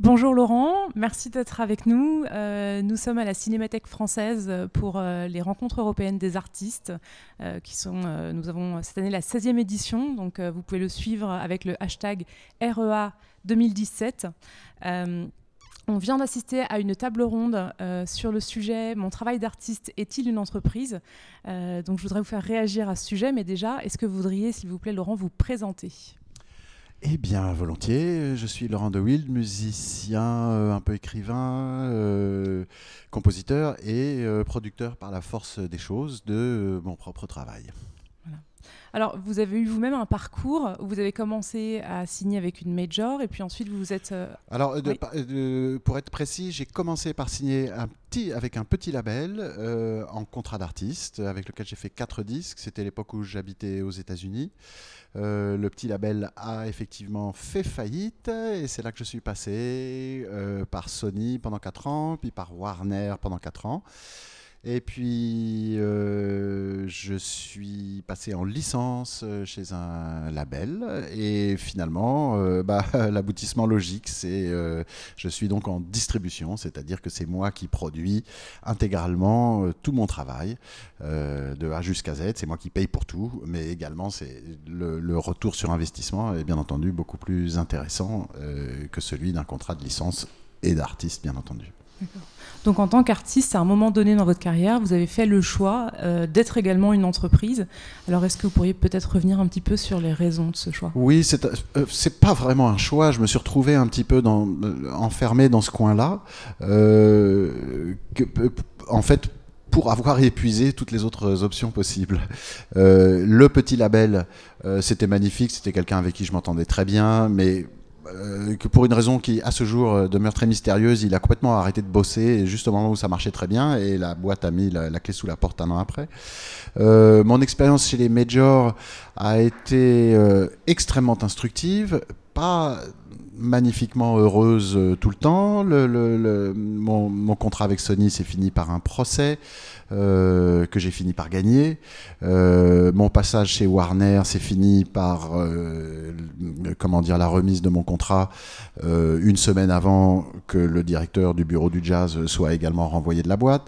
Bonjour Laurent, merci d'être avec nous. Nous sommes à la Cinémathèque française pour les rencontres européennes des artistes nous avons cette année la 16e édition, donc vous pouvez le suivre avec le hashtag REA 2017. On vient d'assister à une table ronde sur le sujet « Mon travail d'artiste est-il une entreprise ?» Donc je voudrais vous faire réagir à ce sujet, mais déjà, est-ce que vous voudriez, s'il vous plaît Laurent, vous présenter ? Eh bien, volontiers. Je suis Laurent De Wild, musicien, un peu écrivain, compositeur et producteur par la force des choses de mon propre travail. Voilà. Alors, vous avez eu vous-même un parcours où vous avez commencé à signer avec une major et puis ensuite vous vous êtes... Alors, Oui. pour être précis, j'ai commencé par signer avec un petit label en contrat d'artiste avec lequel j'ai fait 4 disques. C'était l'époque où j'habitais aux États-Unis. Le petit label a effectivement fait faillite et c'est là que je suis passé par Sony pendant 4 ans, puis par Warner pendant 4 ans. Et puis je suis passé en licence chez un label et finalement l'aboutissement logique c'est je suis donc en distribution, c'est-à-dire que c'est moi qui produis intégralement tout mon travail de A jusqu'à Z, c'est moi qui paye pour tout, mais également c'est le retour sur investissement est bien entendu beaucoup plus intéressant que celui d'un contrat de licence et d'artiste bien entendu. D'accord. Donc en tant qu'artiste, à un moment donné dans votre carrière, vous avez fait le choix d'être également une entreprise. Alors est-ce que vous pourriez peut-être revenir un petit peu sur les raisons de ce choix ? Oui, c'est pas vraiment un choix. Je me suis retrouvé un petit peu enfermé dans ce coin-là. En fait, pour avoir épuisé toutes les autres options possibles. Le petit label, c'était magnifique. C'était quelqu'un avec qui je m'entendais très bien, mais que pour une raison qui, à ce jour, demeure très mystérieuse, il a complètement arrêté de bosser, juste au moment où ça marchait très bien, et la boîte a mis la clé sous la porte un an après. Mon expérience chez les majors a été extrêmement instructive, pas magnifiquement heureuse tout le temps. Mon contrat avec Sony s'est fini par un procès que j'ai fini par gagner. Mon passage chez Warner s'est fini par la remise de mon contrat une semaine avant que le directeur du bureau du jazz soit également renvoyé de la boîte.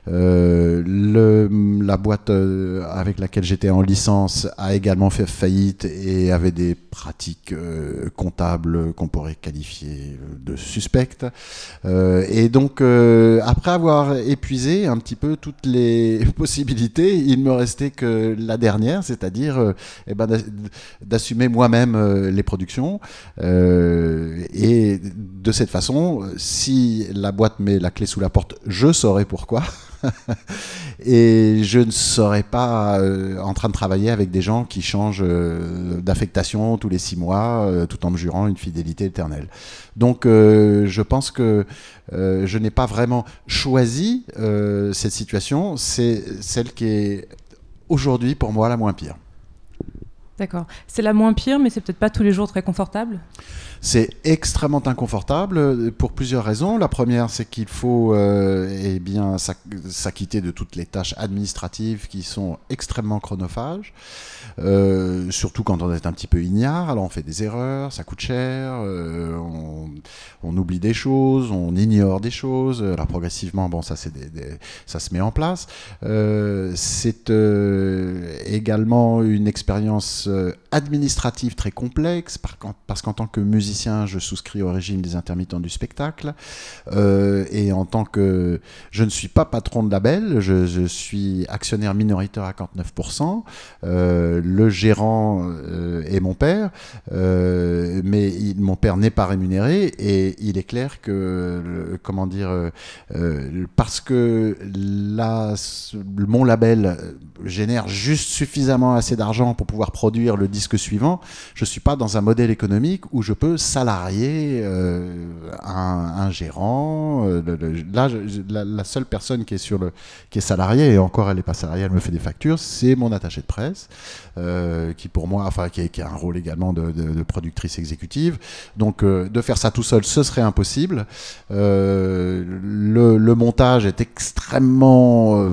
La boîte avec laquelle j'étais en licence a également fait faillite et avait des pratiques comptables qu'on pourrait qualifier de suspectes. Et donc, après avoir épuisé un petit peu toutes les possibilités, il me restait que la dernière, c'est-à-dire d'assumer moi-même les productions. Et de cette façon, si la boîte met la clé sous la porte, je saurai pourquoi. Et je ne serai pas en train de travailler avec des gens qui changent d'affectation tous les 6 mois, tout en me jurant une fidélité éternelle. Donc je pense que je n'ai pas vraiment choisi cette situation, c'est celle qui est aujourd'hui pour moi la moins pire. D'accord. C'est la moins pire, mais c'est peut-être pas tous les jours très confortable ? C'est extrêmement inconfortable pour plusieurs raisons. La première, c'est qu'il faut s'acquitter de toutes les tâches administratives qui sont extrêmement chronophages, surtout quand on est un petit peu ignare. Alors on fait des erreurs, ça coûte cher, on oublie des choses, on ignore des choses. Alors progressivement, ça se met en place. C'est également une expérience administrative très complexe parce qu'en tant que musicien, je souscris au régime des intermittents du spectacle et en tant que je ne suis pas patron de label, je suis actionnaire minoritaire à 59%. Le gérant est mon père, mais mon père n'est pas rémunéré et il est clair que parce que mon label génère juste suffisamment assez d'argent pour pouvoir produire le disque suivant, je ne suis pas dans un modèle économique où je peux salarier un gérant. La seule personne qui est salariée, et encore elle n'est pas salariée, elle me fait des factures, c'est mon attaché de presse, qui pour moi, qui a un rôle également de productrice exécutive. Donc de faire ça tout seul, ce serait impossible. Le montage est extrêmement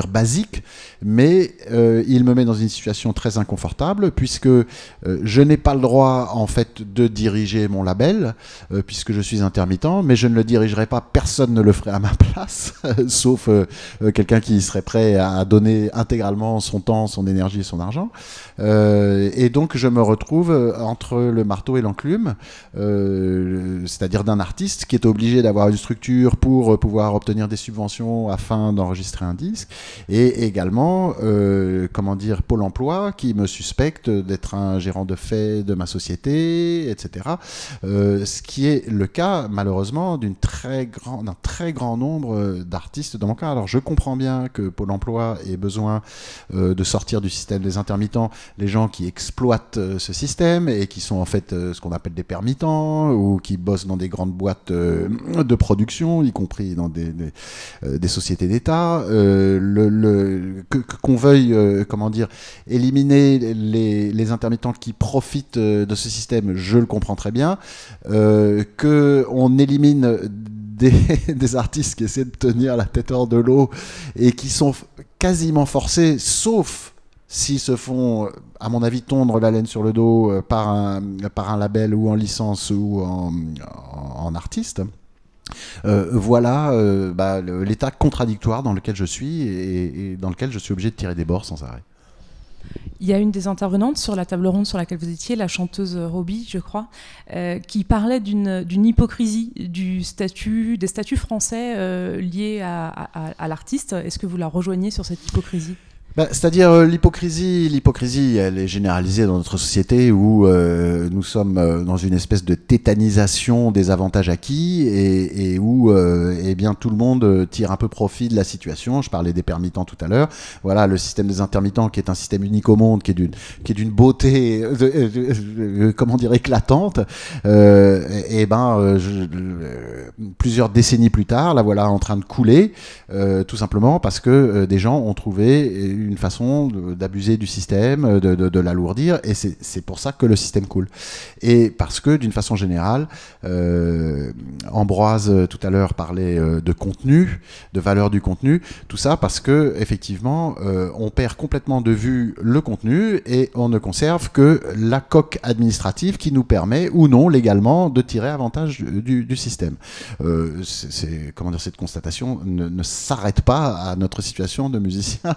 basique, mais il me met dans une situation très inconfortable inconfortable puisque je n'ai pas le droit en fait de diriger mon label puisque je suis intermittent, mais je ne le dirigerai pas, personne ne le ferait à ma place, sauf quelqu'un qui serait prêt à donner intégralement son temps, son énergie et son argent. Et donc je me retrouve entre le marteau et l'enclume, c'est-à-dire d'un artiste qui est obligé d'avoir une structure pour pouvoir obtenir des subventions afin d'enregistrer un disque, et également comment dire, Pôle emploi qui me suspecte d'être un gérant de fait de ma société, etc. Ce qui est le cas malheureusement d'un très grand nombre d'artistes dans mon cas. Alors je comprends bien que Pôle emploi ait besoin de sortir du système des intermittents les gens qui exploitent ce système et qui sont en fait ce qu'on appelle des permittents ou qui bossent dans des grandes boîtes de production, y compris dans des sociétés d'État. Qu'on veuille comment dire, éliminer les intermittents qui profitent de ce système, je le comprends très bien. Qu'on élimine des artistes qui essaient de tenir la tête hors de l'eau et qui sont quasiment forcés, sauf s'ils se font, à mon avis, tondre la laine sur le dos par un label ou en licence ou en artiste. Voilà l'état contradictoire dans lequel je suis et dans lequel je suis obligé de tirer des bords sans arrêt. Il y a une des intervenantes sur la table ronde sur laquelle vous étiez, la chanteuse Roby, je crois, qui parlait d'une hypocrisie des statuts français liés à l'artiste. Est-ce que vous la rejoignez sur cette hypocrisie ? C'est-à-dire l'hypocrisie, elle est généralisée dans notre société où nous sommes dans une espèce de tétanisation des avantages acquis et où eh bien, tout le monde tire un peu profit de la situation. Je parlais des permittents tout à l'heure. Voilà, le système des intermittents qui est un système unique au monde, qui est d'une beauté, comment dire, éclatante. Plusieurs décennies plus tard, la voilà en train de couler, tout simplement parce que des gens ont trouvé une façon d'abuser du système, de l'alourdir, et c'est pour ça que le système coule. Et parce que, d'une façon générale, Ambroise, tout à l'heure, parlait de contenu, de valeur du contenu, tout ça parce que, effectivement, on perd complètement de vue le contenu et on ne conserve que la coque administrative qui nous permet, ou non, légalement, de tirer avantage du système. Comment dire, cette constatation ne s'arrête pas à notre situation de musicien.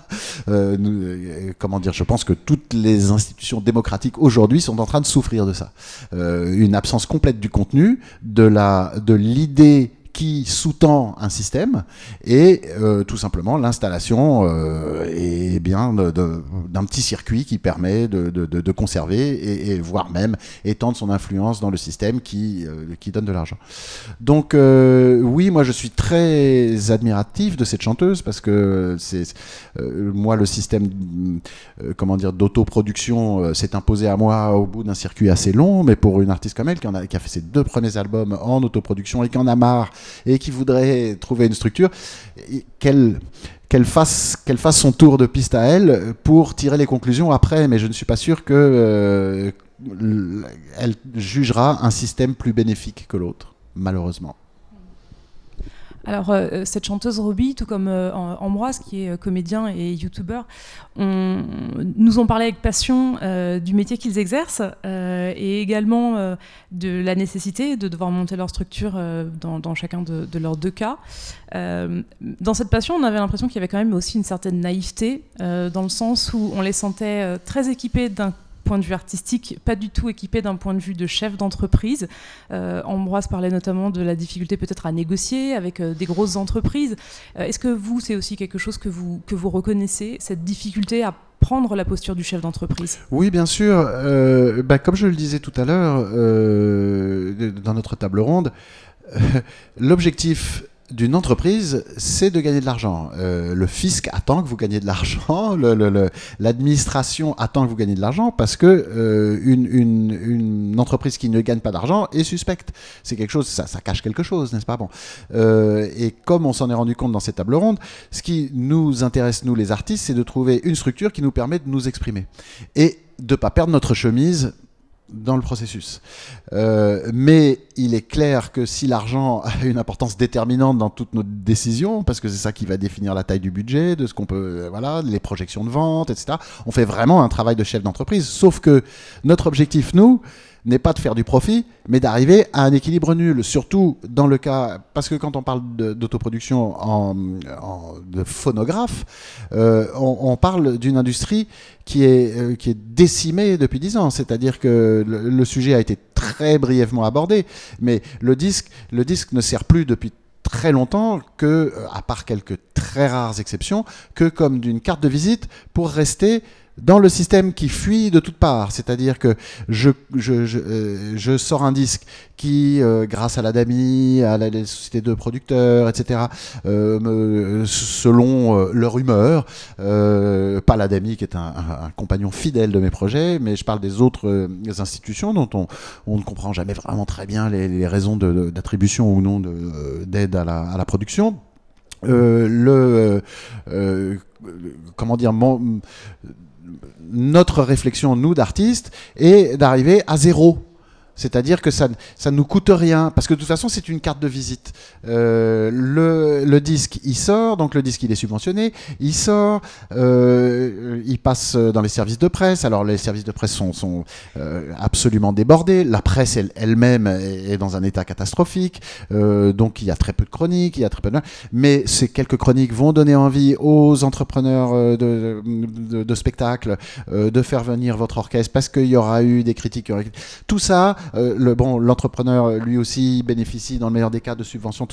Comment dire, je pense que toutes les institutions démocratiques aujourd'hui sont en train de souffrir de ça. Une absence complète du contenu, de l'idée qui sous-tend un système et tout simplement l'installation d'un petit circuit qui permet de conserver et voire même étendre son influence dans le système qui donne de l'argent. Donc oui, moi je suis très admiratif de cette chanteuse parce que moi le système comment dire d'autoproduction s'est imposé à moi au bout d'un circuit assez long, mais pour une artiste comme elle qui a fait ses 2 premiers albums en autoproduction et qui en a marre et qui voudrait trouver une structure, qu'elle fasse son tour de piste à elle pour tirer les conclusions après, mais je ne suis pas sûr qu'elle jugera un système plus bénéfique que l'autre, malheureusement. Alors, cette chanteuse Roby, tout comme Ambroise, qui est comédien et youtubeur, nous ont parlé avec passion du métier qu'ils exercent et également de la nécessité de devoir monter leur structure dans chacun de leurs 2 cas. Dans cette passion, on avait l'impression qu'il y avait quand même aussi une certaine naïveté, dans le sens où on les sentait très équipés d'un point de vue artistique, pas du tout équipé d'un point de vue de chef d'entreprise. Ambroise parlait notamment de la difficulté peut-être à négocier avec des grosses entreprises. Est-ce que c'est aussi quelque chose que vous reconnaissez, cette difficulté à prendre la posture du chef d'entreprise ? Oui, bien sûr. Comme je le disais tout à l'heure dans notre table ronde, l'objectif d'une entreprise, c'est de gagner de l'argent. Le fisc attend que vous gagnez de l'argent, l'administration attend que vous gagnez de l'argent parce que une entreprise qui ne gagne pas d'argent est suspecte. C'est quelque chose, ça cache quelque chose, n'est-ce pas ? Bon. Et comme on s'en est rendu compte dans cette table ronde, ce qui nous intéresse, nous les artistes, c'est de trouver une structure qui nous permet de nous exprimer et de ne pas perdre notre chemise dans le processus. Mais il est clair que si l'argent a une importance déterminante dans toutes nos décisions, parce que c'est ça qui va définir la taille du budget, de ce qu'on peut, voilà, les projections de vente, etc., on fait vraiment un travail de chef d'entreprise. Sauf que notre objectif, nous, n'est pas de faire du profit, mais d'arriver à un équilibre nul. Surtout dans le cas, parce que quand on parle d'autoproduction de phonographe, on parle d'une industrie qui est décimée depuis 10 ans. C'est-à-dire que le sujet a été très brièvement abordé, mais le disque ne sert plus depuis très longtemps que, à part quelques très rares exceptions, que comme d'une carte de visite pour rester dans le système qui fuit de toutes parts. C'est-à-dire que je sors un disque qui, grâce à l'ADAMI, à la société de producteurs, etc., selon leur humeur, pas l'ADAMI qui est un compagnon fidèle de mes projets, mais je parle des autres institutions dont on ne comprend jamais vraiment très bien les raisons d'attribution ou non d'aide à la production. Comment dire, notre réflexion, nous, d'artistes, est d'arriver à zéro. C'est-à-dire que ça ne nous coûte rien, parce que de toute façon, c'est une carte de visite. Le disque, il sort, donc le disque, il est subventionné, il sort, il passe dans les services de presse. Alors, les services de presse sont absolument débordés. La presse elle-même est dans un état catastrophique, donc il y a très peu de chroniques, il y a très peu mais ces quelques chroniques vont donner envie aux entrepreneurs de spectacles de faire venir votre orchestre, parce qu'il y aura eu des critiques. Tout ça, l'entrepreneur lui aussi bénéficie dans le meilleur des cas de subventions,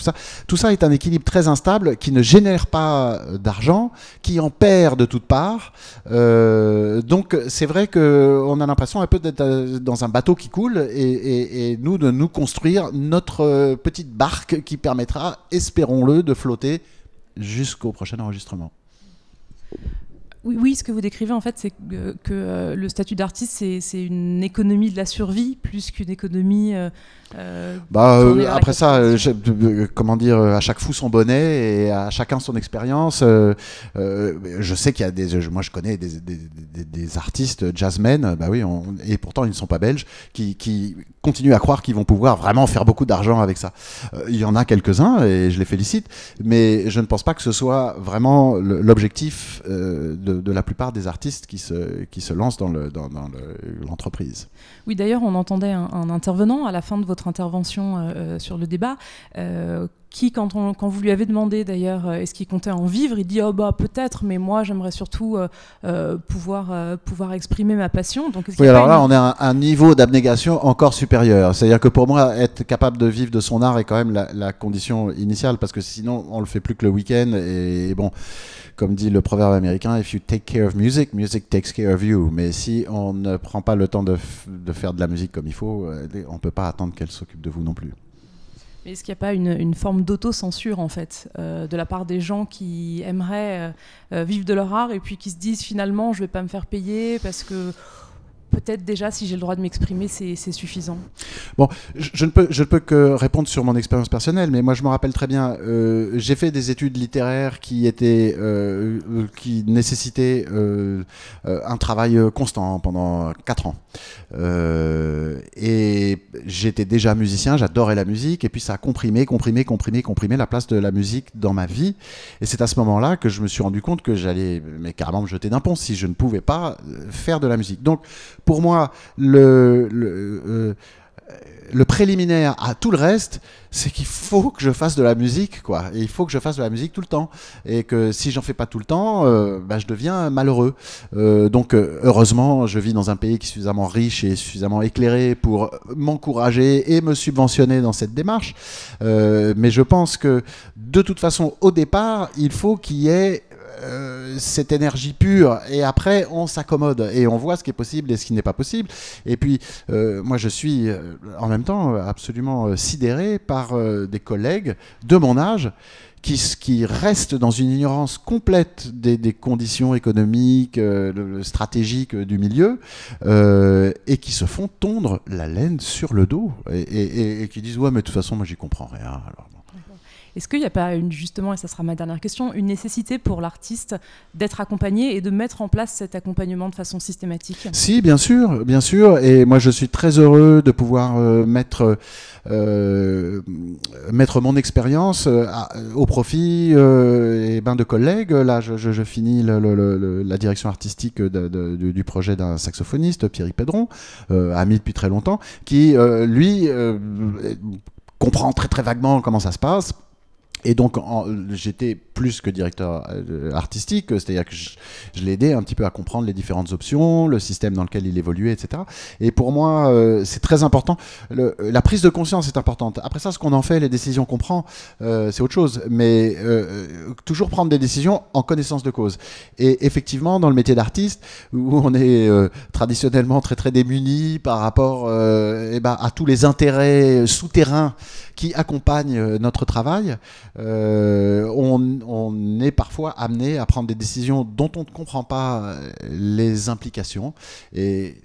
tout ça est un équilibre très instable qui ne génère pas d'argent, qui en perd de toutes parts. Donc c'est vrai qu'on a l'impression un peu d'être dans un bateau qui coule et nous de nous construire notre petite barque qui permettra, espérons-le, de flotter jusqu'au prochain enregistrement. Oui, ce que vous décrivez en fait, c'est que le statut d'artiste, c'est une économie de la survie plus qu'une économie. Après ça, comment dire, à chaque fou son bonnet et à chacun son expérience. Je sais qu'il y a moi je connais des artistes jazzmen, bah oui, et pourtant ils ne sont pas belges, qui continuent à croire qu'ils vont pouvoir vraiment faire beaucoup d'argent avec ça. Il y en a quelques-uns et je les félicite, mais je ne pense pas que ce soit vraiment l'objectif de la plupart des artistes qui se lancent dans l'entreprise. Oui, d'ailleurs, on entendait un intervenant à la fin de votre intervention sur le débat qui, quand vous lui avez demandé d'ailleurs est-ce qu'il comptait en vivre, il dit oh bah peut-être, mais moi j'aimerais surtout pouvoir exprimer ma passion. Donc, oui, alors là on est à un niveau d'abnégation encore supérieur. C'est-à-dire que pour moi, être capable de vivre de son art est quand même la condition initiale, parce que sinon on le fait plus que le week-end. Et bon, comme dit le proverbe américain, if you take care of music, music takes care of you. Mais si on ne prend pas le temps de faire de la musique comme il faut, on ne peut pas attendre qu'elle s'occupe de vous non plus. Mais est-ce qu'il n'y a pas une forme d'autocensure en fait, de la part des gens qui aimeraient vivre de leur art et puis qui se disent finalement je ne vais pas me faire payer parce que peut-être déjà si j'ai le droit de m'exprimer c'est suffisant? Bon, je ne peux que répondre sur mon expérience personnelle, mais moi je me rappelle très bien, j'ai fait des études littéraires qui nécessitaient un travail constant pendant 4 ans. Et j'étais déjà musicien, j'adorais la musique, et puis ça a comprimé la place de la musique dans ma vie. Et c'est à ce moment-là que je me suis rendu compte que j'allais carrément me jeter d'un pont si je ne pouvais pas faire de la musique. Donc pour moi, le préliminaire à tout le reste, c'est qu'il faut que je fasse de la musique, quoi. Et il faut que je fasse de la musique tout le temps. Et que si j'en fais pas tout le temps, je deviens malheureux. Donc, heureusement, je vis dans un pays qui est suffisamment riche et suffisamment éclairé pour m'encourager et me subventionner dans cette démarche. Mais je pense que, de toute façon, au départ, il faut qu'il y ait cette énergie pure, et après on s'accommode et on voit ce qui est possible et ce qui n'est pas possible. Et puis moi je suis en même temps absolument sidéré par des collègues de mon âge qui restent dans une ignorance complète des conditions économiques, stratégiques du milieu, et qui se font tondre la laine sur le dos et qui disent ouais mais de toute façon moi j'y comprends rien. Alors, bon. Est-ce qu'il n'y a pas justement, et ça sera ma dernière question, une nécessité pour l'artiste d'être accompagné et de mettre en place cet accompagnement de façon systématique? Si, bien sûr, et moi je suis très heureux de pouvoir mettre mon expérience au profit de collègues. Là, je finis la direction artistique du projet d'un saxophoniste, Pierre Pédron, ami depuis très longtemps, qui, lui, comprend très très vaguement comment ça se passe. Et donc, j'étais plus que directeur artistique, c'est-à-dire que je l'ai aidé un petit peu à comprendre les différentes options, le système dans lequel il évoluait, etc. Et pour moi, c'est très important. La prise de conscience est importante. Après ça, ce qu'on en fait, les décisions qu'on prend, c'est autre chose. Mais toujours prendre des décisions en connaissance de cause. Et effectivement, dans le métier d'artiste, où on est traditionnellement très très démuni par rapport à tous les intérêts souterrains qui accompagnent notre travail, on est parfois amené à prendre des décisions dont on ne comprend pas les implications et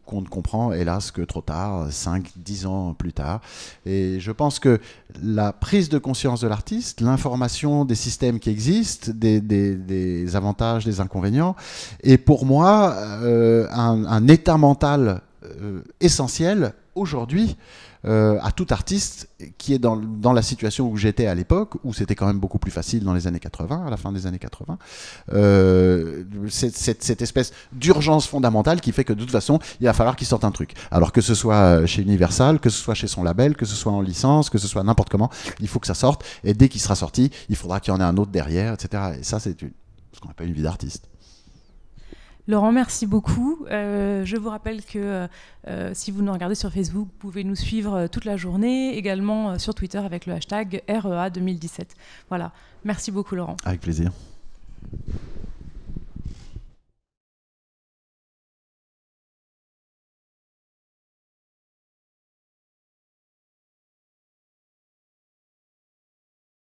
qu'on ne comprend, hélas, que trop tard, 5-10 ans plus tard. Et je pense que la prise de conscience de l'artiste, l'information des systèmes qui existent, des avantages, des inconvénients, est pour moi un état mental essentiel aujourd'hui à tout artiste qui est dans la situation où j'étais à l'époque, où c'était quand même beaucoup plus facile dans les années 80, à la fin des années 80. Cette espèce d'urgence fondamentale qui fait que de toute façon, il va falloir qu'il sorte un truc. Alors que ce soit chez Universal, que ce soit chez son label, que ce soit en licence, que ce soit n'importe comment, il faut que ça sorte. Et dès qu'il sera sorti, il faudra qu'il y en ait un autre derrière, etc. Et ça, c'est ce qu'on appelle une vie d'artiste. Laurent, merci beaucoup. Je vous rappelle que si vous nous regardez sur Facebook, vous pouvez nous suivre toute la journée, également sur Twitter avec le hashtag REA 2017. Voilà. Merci beaucoup, Laurent. Avec plaisir.